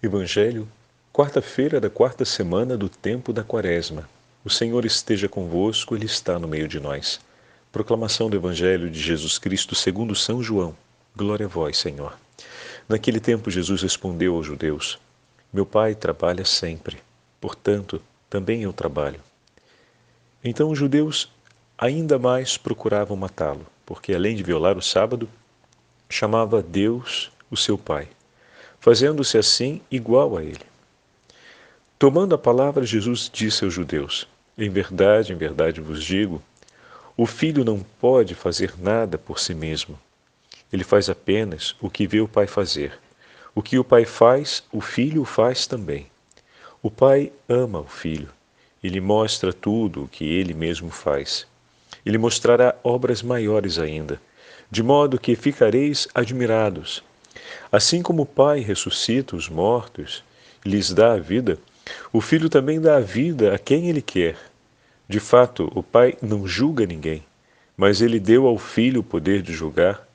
Evangelho, quarta-feira da quarta semana do tempo da Quaresma. O Senhor esteja convosco, Ele está no meio de nós. Proclamação do Evangelho de Jesus Cristo segundo São João. Glória a vós, Senhor. Naquele tempo Jesus respondeu aos judeus: Meu Pai trabalha sempre, portanto, também eu trabalho. Então os judeus ainda mais procuravam matá-lo, porque além de violar o sábado, chamava Deus o seu Pai, fazendo-se assim igual a ele. Tomando a palavra, Jesus disse aos judeus: em verdade vos digo, o Filho não pode fazer nada por si mesmo. Ele faz apenas o que vê o Pai fazer. O que o Pai faz, o Filho faz também. O Pai ama o Filho e lhe mostra tudo o que ele mesmo faz. Ele mostrará obras maiores ainda, de modo que ficareis admirados. Assim como o Pai ressuscita os mortos e lhes dá a vida, o Filho também dá a vida a quem Ele quer. De fato, o Pai não julga ninguém, mas Ele deu ao Filho o poder de julgar,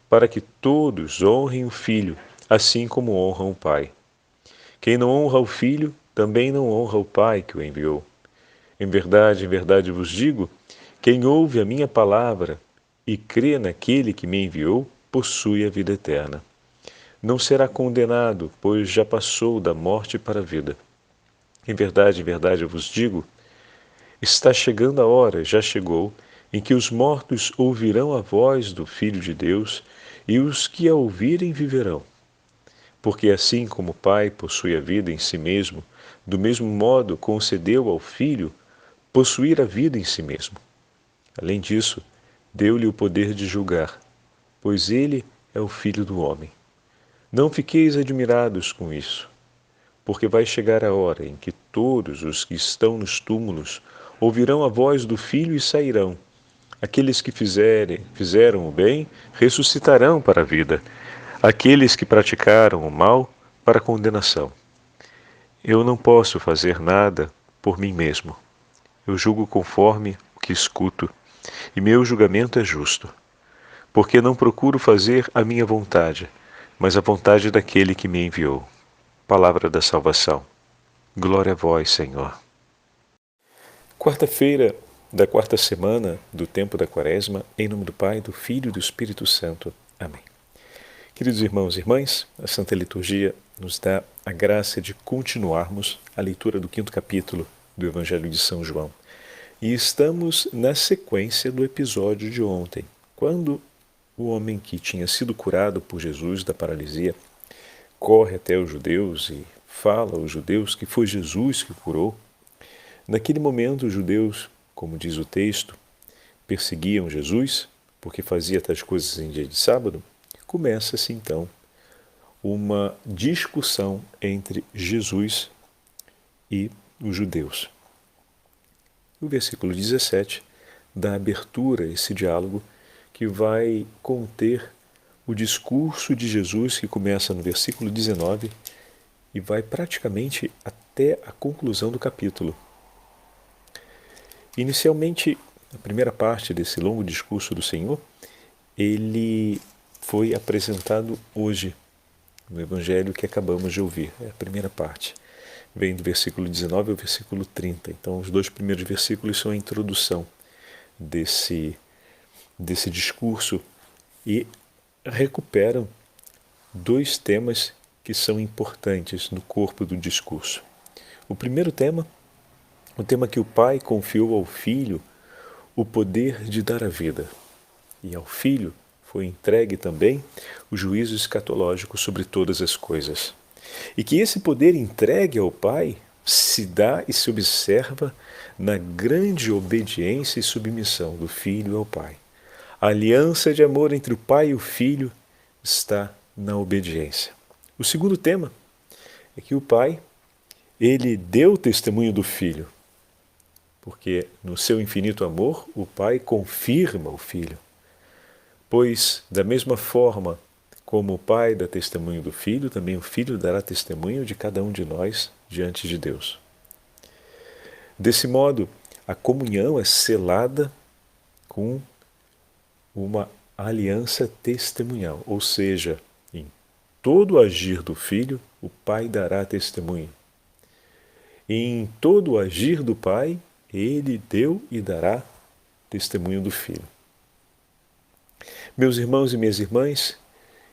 para que todos honrem o Filho, assim como honram o Pai. Quem não honra o Filho, também não honra o Pai que o enviou. Em verdade vos digo, quem ouve a minha palavra e crê naquele que me enviou, possui a vida eterna. Não será condenado, pois já passou da morte para a vida. Em verdade eu vos digo, está chegando a hora, já chegou, em que os mortos ouvirão a voz do Filho de Deus, e os que a ouvirem viverão. Porque assim como o Pai possui a vida em si mesmo, do mesmo modo concedeu ao Filho possuir a vida em si mesmo. Além disso, deu-lhe o poder de julgar, pois ele é o Filho do homem. Não fiqueis admirados com isso, porque vai chegar a hora em que todos os que estão nos túmulos ouvirão a voz do Filho e sairão. Aqueles que fizeram o bem ressuscitarão para a vida. Aqueles que praticaram o mal, para a condenação. Eu não posso fazer nada por mim mesmo. Eu julgo conforme o que escuto, e meu julgamento é justo, porque não procuro fazer a minha vontade, mas a vontade daquele que me enviou. Palavra da salvação. Glória a vós, Senhor. Quarta-feira da quarta semana do tempo da Quaresma, em nome do Pai, do Filho e do Espírito Santo. Amém. Queridos irmãos e irmãs, a Santa Liturgia nos dá a graça de continuarmos a leitura do quinto capítulo do Evangelho de São João. E estamos na sequência do episódio de ontem, quando o homem que tinha sido curado por Jesus da paralisia corre até os judeus e fala aos judeus que foi Jesus que o curou. Naquele momento, os judeus, como diz o texto, perseguiam Jesus porque fazia tais coisas em dia de sábado. Começa-se então uma discussão entre Jesus e os judeus. O versículo 17 dá abertura a esse diálogo que vai conter o discurso de Jesus que começa no versículo 19 e vai praticamente até a conclusão do capítulo. Inicialmente, a primeira parte desse longo discurso do Senhor, ele foi apresentado hoje no Evangelho que acabamos de ouvir. É a primeira parte. Vem do versículo 19 ao versículo 30. Então, os dois primeiros versículos são a introdução desse discurso e recuperam dois temas que são importantes no corpo do discurso. O primeiro tema, o tema que o Pai confiou ao Filho o poder de dar a vida, e ao Filho foi entregue também o juízo escatológico sobre todas as coisas. E que esse poder entregue ao Pai se dá e se observa na grande obediência e submissão do Filho ao Pai. A aliança de amor entre o Pai e o Filho está na obediência. O segundo tema é que o Pai, ele deu testemunho do Filho, porque no seu infinito amor o Pai confirma o Filho. Pois, da mesma forma como o Pai dá testemunho do Filho, também o Filho dará testemunho de cada um de nós diante de Deus. Desse modo, a comunhão é selada com uma aliança testemunhal, ou seja, em todo o agir do Filho, o Pai dará testemunho. E em todo o agir do Pai, ele deu e dará testemunho do Filho. Meus irmãos e minhas irmãs,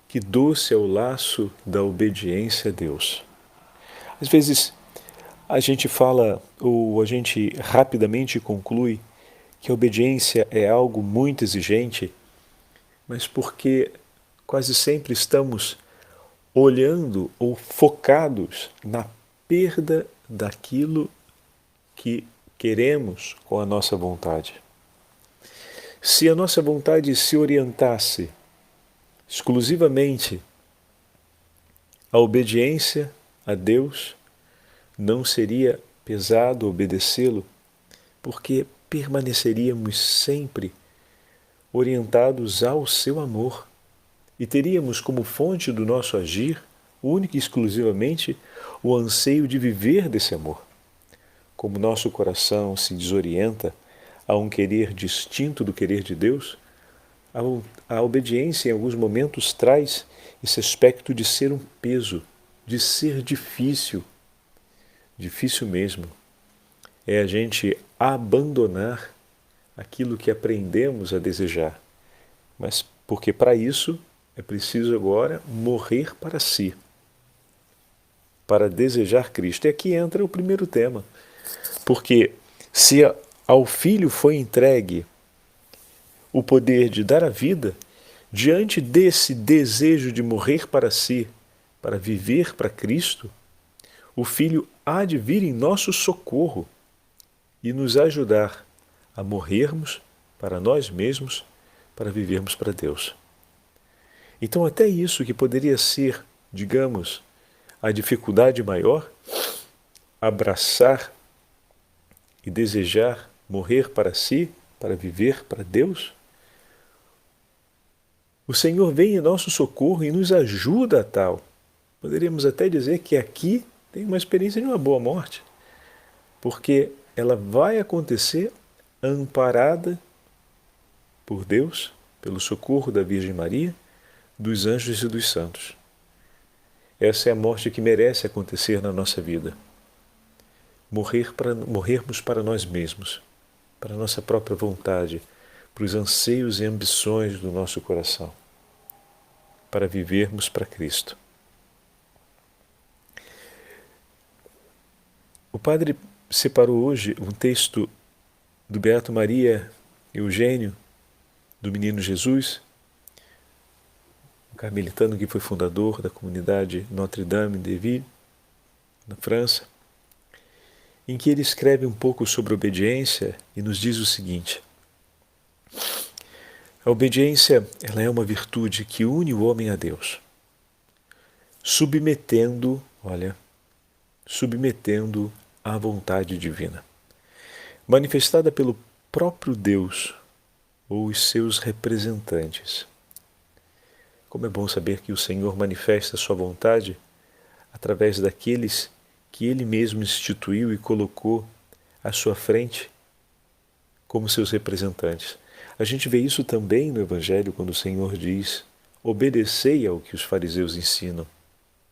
que doce é o laço da obediência a Deus. Às vezes a gente fala, ou a gente rapidamente conclui, que a obediência é algo muito exigente, mas porque quase sempre estamos olhando ou focados na perda daquilo que queremos com a nossa vontade. Se a nossa vontade se orientasse exclusivamente à obediência a Deus, não seria pesado obedecê-lo, porque permaneceríamos sempre orientados ao seu amor e teríamos como fonte do nosso agir, única e exclusivamente, o anseio de viver desse amor. Como nosso coração se desorienta a um querer distinto do querer de Deus, a obediência em alguns momentos traz esse aspecto de ser um peso, de ser difícil. Difícil mesmo. É a gente abandonar aquilo que aprendemos a desejar. Mas porque para isso é preciso agora morrer para si, para desejar Cristo. E aqui entra o primeiro tema. Porque se ao Filho foi entregue o poder de dar a vida, diante desse desejo de morrer para si, para viver para Cristo, o Filho há de vir em nosso socorro e nos ajudar a morrermos para nós mesmos, para vivermos para Deus. Então, até isso que poderia ser, digamos, a dificuldade maior, abraçar e desejar morrer para si, para viver para Deus, o Senhor vem em nosso socorro e nos ajuda a tal. Poderíamos até dizer que aqui tem uma experiência de uma boa morte, porque ela vai acontecer amparada por Deus, pelo socorro da Virgem Maria, dos anjos e dos santos. Essa é a morte que merece acontecer na nossa vida. Morrermos para nós mesmos, para a nossa própria vontade, para os anseios e ambições do nosso coração, para vivermos para Cristo. O padre separou hoje um texto do Beato Maria Eugênio, do Menino Jesus, um carmelitano que foi fundador da comunidade Notre-Dame de Ville, na França, em que ele escreve um pouco sobre obediência e nos diz o seguinte: a obediência, ela é uma virtude que une o homem a Deus, submetendo à vontade divina, manifestada pelo próprio Deus ou os seus representantes. Como é bom saber que o Senhor manifesta a sua vontade através daqueles que Ele mesmo instituiu e colocou à sua frente como seus representantes. A gente vê isso também no Evangelho, quando o Senhor diz: obedecei ao que os fariseus ensinam,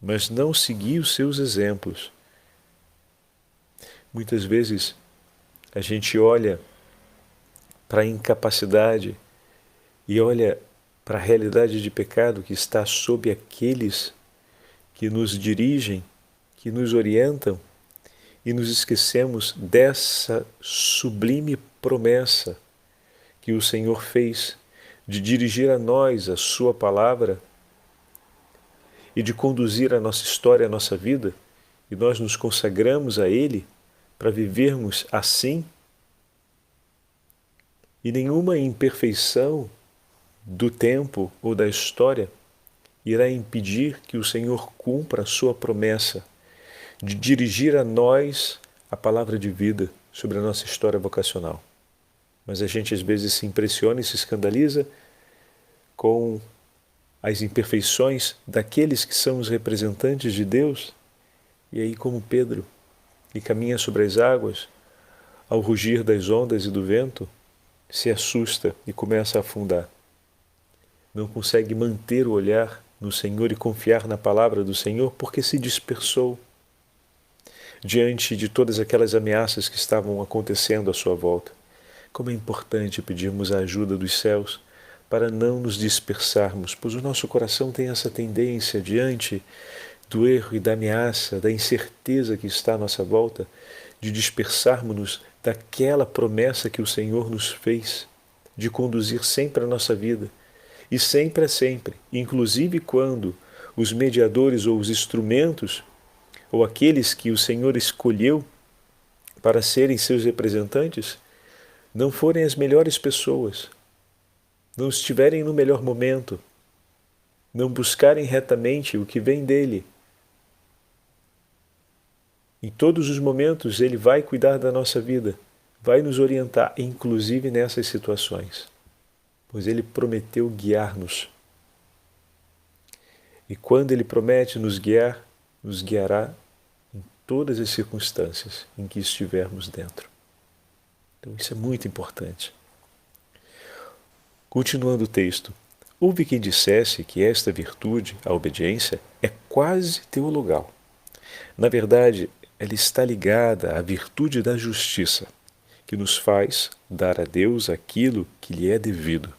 mas não segui os seus exemplos. Muitas vezes a gente olha para a incapacidade e olha para a realidade de pecado que está sob aqueles que nos dirigem, que nos orientam, e nos esquecemos dessa sublime promessa que o Senhor fez de dirigir a nós a sua palavra e de conduzir a nossa história, a nossa vida, e nós nos consagramos a Ele para vivermos assim, e nenhuma imperfeição do tempo ou da história irá impedir que o Senhor cumpra a sua promessa de dirigir a nós a palavra de vida sobre a nossa história vocacional. Mas a gente às vezes se impressiona e se escandaliza com as imperfeições daqueles que são os representantes de Deus, e aí, como Pedro, que caminha sobre as águas, ao rugir das ondas e do vento, se assusta e começa a afundar. Não consegue manter o olhar no Senhor e confiar na palavra do Senhor, porque se dispersou diante de todas aquelas ameaças que estavam acontecendo à sua volta. Como é importante pedirmos a ajuda dos céus para não nos dispersarmos, pois o nosso coração tem essa tendência diante do erro e da ameaça, da incerteza que está à nossa volta, de dispersarmos-nos daquela promessa que o Senhor nos fez, de conduzir sempre a nossa vida, e sempre é sempre, inclusive quando os mediadores ou os instrumentos, ou aqueles que o Senhor escolheu para serem seus representantes, não forem as melhores pessoas, não estiverem no melhor momento, não buscarem retamente o que vem dele. Em todos os momentos Ele vai cuidar da nossa vida, vai nos orientar, inclusive nessas situações, pois Ele prometeu guiar-nos. E quando Ele promete nos guiar, nos guiará em todas as circunstâncias em que estivermos dentro. Então isso é muito importante. Continuando o texto, houve quem dissesse que esta virtude, a obediência, é quase teologal. Na verdade, ela está ligada à virtude da justiça, que nos faz dar a Deus aquilo que lhe é devido.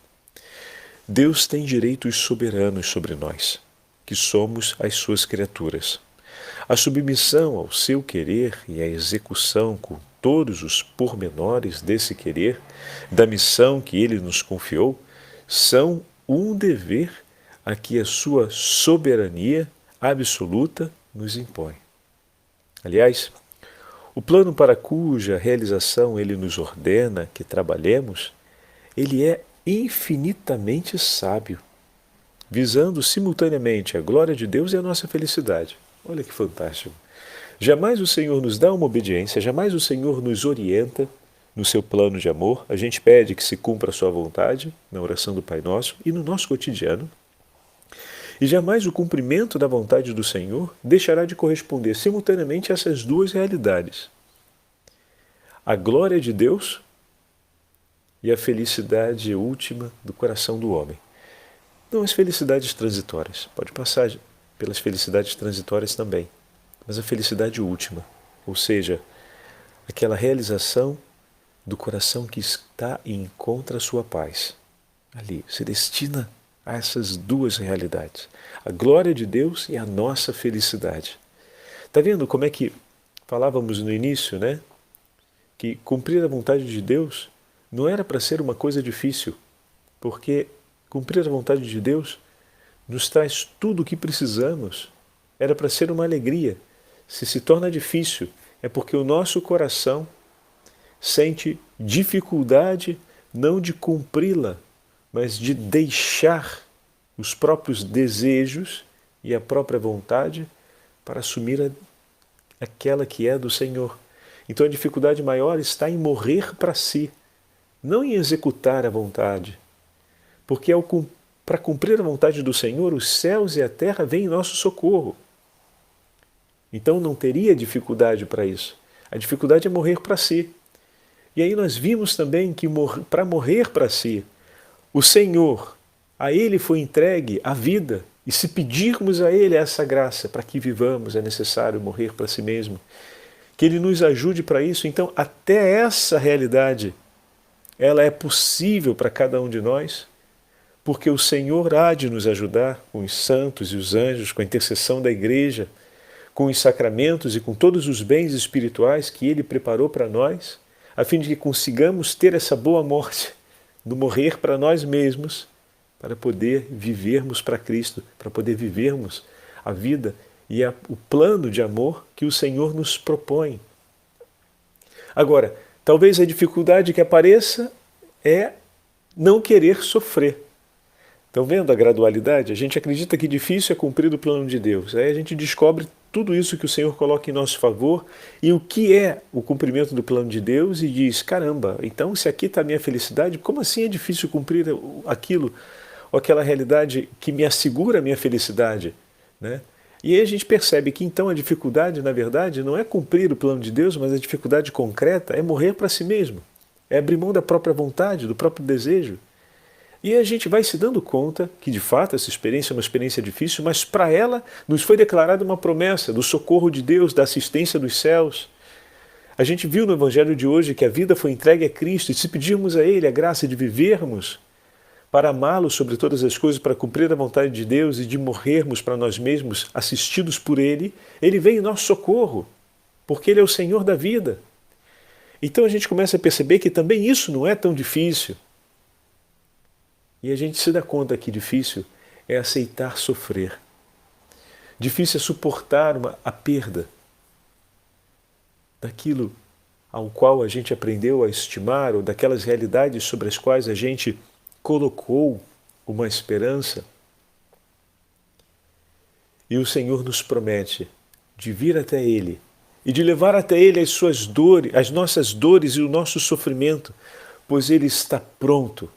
Deus tem direitos soberanos sobre nós, que somos as suas criaturas. A submissão ao seu querer e a execução com todos os pormenores desse querer, da missão que ele nos confiou, são um dever a que a sua soberania absoluta nos impõe. Aliás, o plano para cuja realização ele nos ordena que trabalhemos, ele é infinitamente sábio, visando simultaneamente a glória de Deus e a nossa felicidade. Olha que fantástico! Jamais o Senhor nos dá uma obediência, jamais o Senhor nos orienta no seu plano de amor. A gente pede que se cumpra a sua vontade na oração do Pai Nosso e no nosso cotidiano. E jamais o cumprimento da vontade do Senhor deixará de corresponder simultaneamente a essas duas realidades: a glória de Deus e a felicidade última do coração do homem. Não as felicidades transitórias, pode passar pelas felicidades transitórias também, mas a felicidade última, ou seja, aquela realização do coração que está e encontra a sua paz. Ali, se destina a essas duas realidades, a glória de Deus e a nossa felicidade. Está vendo como é que falávamos no início, né? Que cumprir a vontade de Deus não era para ser uma coisa difícil, porque cumprir a vontade de Deus nos traz tudo o que precisamos. Era para ser uma alegria. Se torna difícil, é porque o nosso coração sente dificuldade não de cumpri-la, mas de deixar os próprios desejos e a própria vontade para assumir aquela que é do Senhor. Então a dificuldade maior está em morrer para si, não em executar a vontade. Porque para cumprir a vontade do Senhor, os céus e a terra vêm em nosso socorro. Então não teria dificuldade para isso. A dificuldade é morrer para si. E aí nós vimos também que para morrer para si, o Senhor, a Ele foi entregue a vida. E se pedirmos a Ele essa graça para que vivamos, é necessário morrer para si mesmo. Que Ele nos ajude para isso. Então até essa realidade, ela é possível para cada um de nós, porque o Senhor há de nos ajudar com os santos e os anjos, com a intercessão da igreja, com os sacramentos e com todos os bens espirituais que Ele preparou para nós, a fim de que consigamos ter essa boa morte, do morrer para nós mesmos, para poder vivermos para Cristo, para poder vivermos a vida e o plano de amor que o Senhor nos propõe. Agora, talvez a dificuldade que apareça é não querer sofrer. Estão vendo a gradualidade? A gente acredita que difícil é cumprir o plano de Deus. Aí a gente descobre tudo isso que o Senhor coloca em nosso favor e o que é o cumprimento do plano de Deus e diz, caramba, então se aqui está a minha felicidade, como assim é difícil cumprir aquilo, ou aquela realidade que me assegura a minha felicidade, né? E aí a gente percebe que então a dificuldade, na verdade, não é cumprir o plano de Deus, mas a dificuldade concreta é morrer para si mesmo, é abrir mão da própria vontade, do próprio desejo. E a gente vai se dando conta que, de fato, essa experiência é uma experiência difícil, mas para ela nos foi declarada uma promessa do socorro de Deus, da assistência dos céus. A gente viu no Evangelho de hoje que a vida foi entregue a Cristo, e se pedirmos a Ele a graça de vivermos para amá-lo sobre todas as coisas, para cumprir a vontade de Deus e de morrermos para nós mesmos, assistidos por Ele, Ele vem em nosso socorro, porque Ele é o Senhor da vida. Então a gente começa a perceber que também isso não é tão difícil. E a gente se dá conta que difícil é aceitar sofrer. Difícil é suportar a perda daquilo ao qual a gente aprendeu a estimar, ou daquelas realidades sobre as quais a gente colocou uma esperança. E o Senhor nos promete de vir até Ele e de levar até Ele as suas dores, as nossas dores e o nosso sofrimento, pois Ele está pronto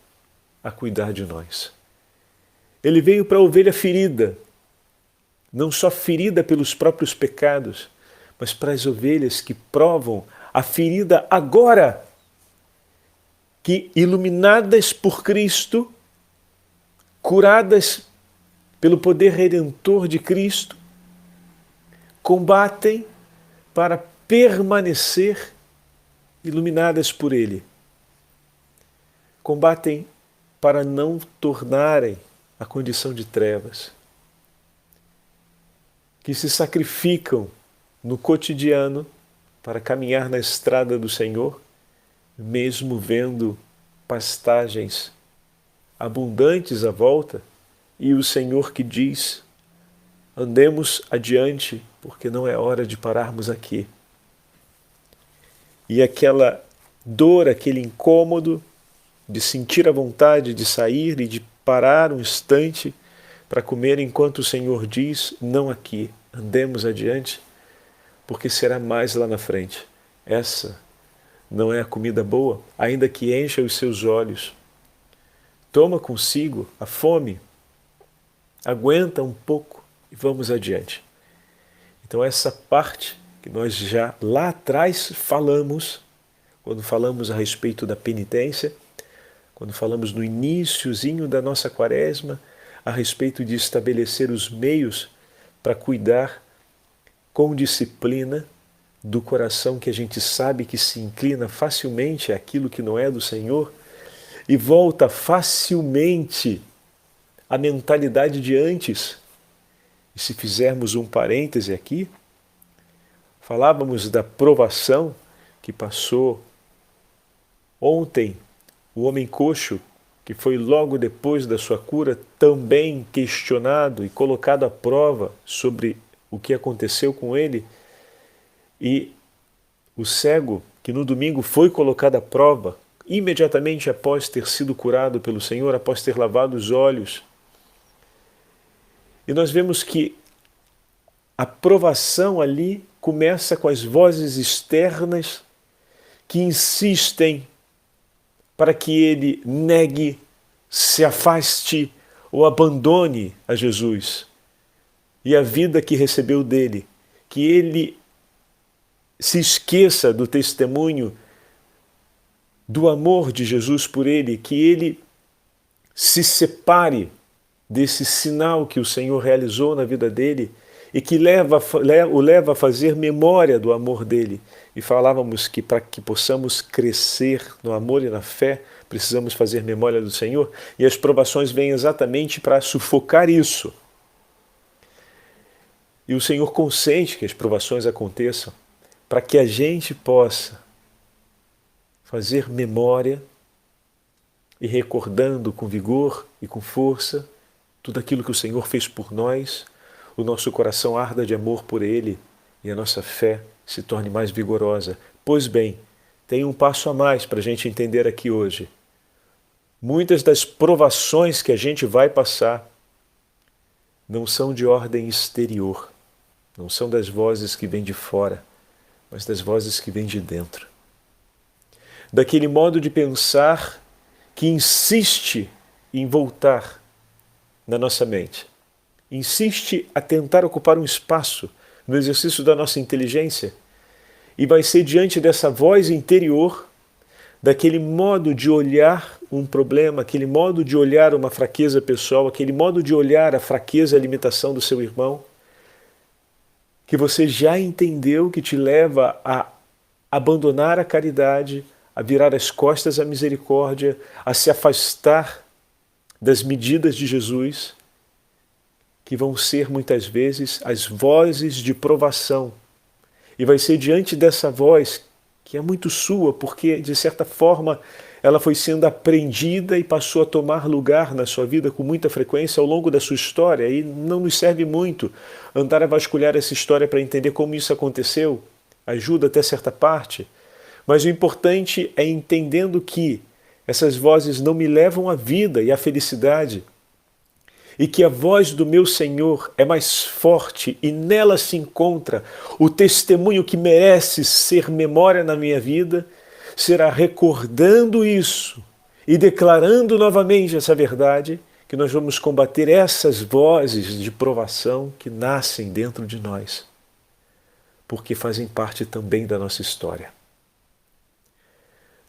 a cuidar de nós. Ele veio para a ovelha ferida, não só ferida pelos próprios pecados, mas para as ovelhas que provam a ferida agora, que iluminadas por Cristo, curadas pelo poder redentor de Cristo, combatem para permanecer iluminadas por Ele. Combatem para não tornarem a condição de trevas. Que se sacrificam no cotidiano para caminhar na estrada do Senhor, mesmo vendo pastagens abundantes à volta, e o Senhor que diz: andemos adiante, porque não é hora de pararmos aqui. E aquela dor, aquele incômodo de sentir a vontade de sair e de parar um instante para comer enquanto o Senhor diz: não aqui, andemos adiante, porque será mais lá na frente. Essa não é a comida boa, ainda que encha os seus olhos. Toma consigo a fome, aguenta um pouco e vamos adiante. Então essa parte que nós já lá atrás falamos, quando falamos a respeito da penitência, quando falamos no iniciozinho da nossa quaresma, a respeito de estabelecer os meios para cuidar com disciplina do coração que a gente sabe que se inclina facilmente àquilo que não é do Senhor e volta facilmente à mentalidade de antes. E se fizermos um parêntese aqui, falávamos da provação que passou ontem o homem coxo, que foi logo depois da sua cura também questionado e colocado à prova sobre o que aconteceu com ele, e o cego, que no domingo foi colocado à prova, imediatamente após ter sido curado pelo Senhor, após ter lavado os olhos. E nós vemos que a provação ali começa com as vozes externas que insistem para que ele negue, se afaste ou abandone a Jesus e a vida que recebeu dele, que ele se esqueça do testemunho do amor de Jesus por ele, que ele se separe desse sinal que o Senhor realizou na vida dele e que o leva a fazer memória do amor dele. E falávamos que para que possamos crescer no amor e na fé, precisamos fazer memória do Senhor, e as provações vêm exatamente para sufocar isso. E o Senhor consente que as provações aconteçam para que a gente possa fazer memória e recordando com vigor e com força tudo aquilo que o Senhor fez por nós, o nosso coração arda de amor por Ele e a nossa fé se torne mais vigorosa. Pois bem, tem um passo a mais para a gente entender aqui hoje. Muitas das provações que a gente vai passar não são de ordem exterior, não são das vozes que vêm de fora, mas das vozes que vêm de dentro. Daquele modo de pensar que insiste em voltar na nossa mente, insiste a tentar ocupar um espaço no exercício da nossa inteligência, e vai ser diante dessa voz interior, daquele modo de olhar um problema, aquele modo de olhar uma fraqueza pessoal, aquele modo de olhar a fraqueza e a limitação do seu irmão, que você já entendeu que te leva a abandonar a caridade, a virar as costas à misericórdia, a se afastar das medidas de Jesus, que vão ser muitas vezes as vozes de provação. E vai ser diante dessa voz, que é muito sua, porque de certa forma ela foi sendo aprendida e passou a tomar lugar na sua vida com muita frequência ao longo da sua história, e não nos serve muito andar a vasculhar essa história para entender como isso aconteceu, ajuda até certa parte, mas o importante é entendendo que essas vozes não me levam à vida e à felicidade, e que a voz do meu Senhor é mais forte e nela se encontra o testemunho que merece ser memória na minha vida, será recordando isso e declarando novamente essa verdade que nós vamos combater essas vozes de provação que nascem dentro de nós, porque fazem parte também da nossa história.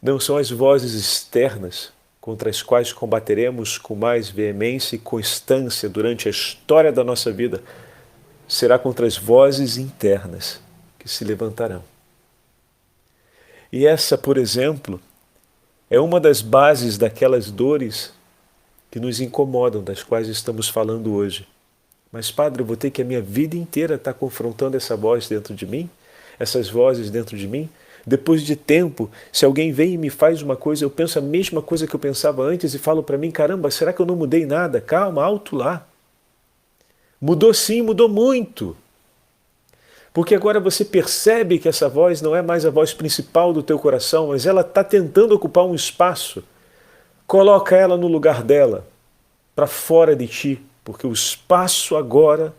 Não são as vozes externas contra as quais combateremos com mais veemência e constância durante a história da nossa vida, será contra as vozes internas que se levantarão. E essa, por exemplo, é uma das bases daquelas dores que nos incomodam, das quais estamos falando hoje. Mas, Padre, eu vou ter que a minha vida inteira estar confrontando essa voz dentro de mim, essas vozes dentro de mim? Depois de tempo, se alguém vem e me faz uma coisa, eu penso a mesma coisa que eu pensava antes e falo para mim, caramba, será que eu não mudei nada? Calma, alto lá. Mudou sim, mudou muito. Porque agora você percebe que essa voz não é mais a voz principal do teu coração, mas ela está tentando ocupar um espaço. Coloca ela no lugar dela, para fora de ti, porque o espaço agora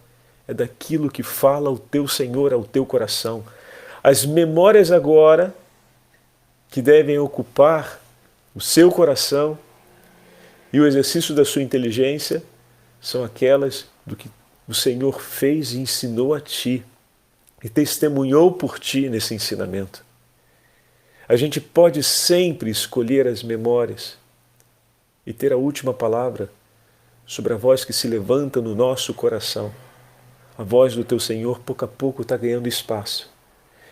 é daquilo que fala o teu Senhor ao teu coração. As memórias agora que devem ocupar o seu coração e o exercício da sua inteligência são aquelas do que o Senhor fez e ensinou a ti e testemunhou por ti nesse ensinamento. A gente pode sempre escolher as memórias e ter a última palavra sobre a voz que se levanta no nosso coração. A voz do teu Senhor, pouco a pouco, está ganhando espaço.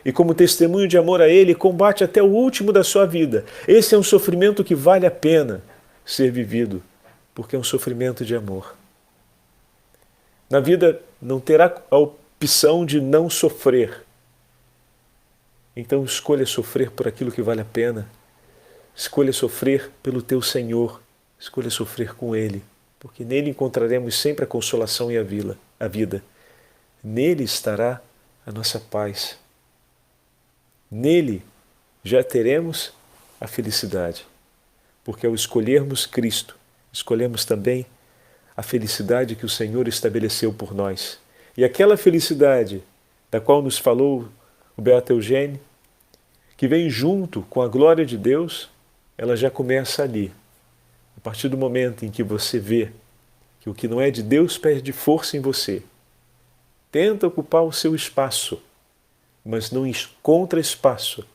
E como testemunho de amor a Ele, combate até o último da sua vida. Esse é um sofrimento que vale a pena ser vivido, porque é um sofrimento de amor. Na vida não terá a opção de não sofrer. Então escolha sofrer por aquilo que vale a pena. Escolha sofrer pelo teu Senhor. Escolha sofrer com Ele, porque nele encontraremos sempre a consolação e a vida. Nele estará a nossa paz. Nele já teremos a felicidade, porque ao escolhermos Cristo, escolhemos também a felicidade que o Senhor estabeleceu por nós. E aquela felicidade da qual nos falou o Beato Eugênio, que vem junto com a glória de Deus, ela já começa ali. A partir do momento em que você vê que o que não é de Deus perde força em você, tenta ocupar o seu espaço, mas não encontra espaço,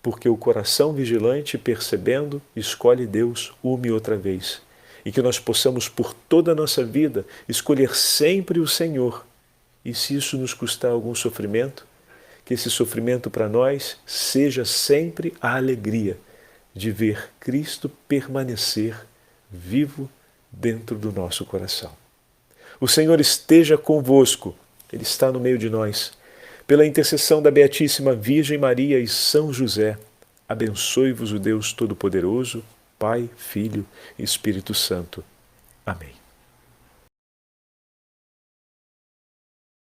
porque o coração vigilante, percebendo, escolhe Deus uma e outra vez. E que nós possamos, por toda a nossa vida, escolher sempre o Senhor. E se isso nos custar algum sofrimento, que esse sofrimento para nós seja sempre a alegria de ver Cristo permanecer vivo dentro do nosso coração. O Senhor esteja convosco, Ele está no meio de nós. Pela intercessão da Beatíssima Virgem Maria e São José, abençoe-vos o Deus Todo-Poderoso, Pai, Filho e Espírito Santo. Amém.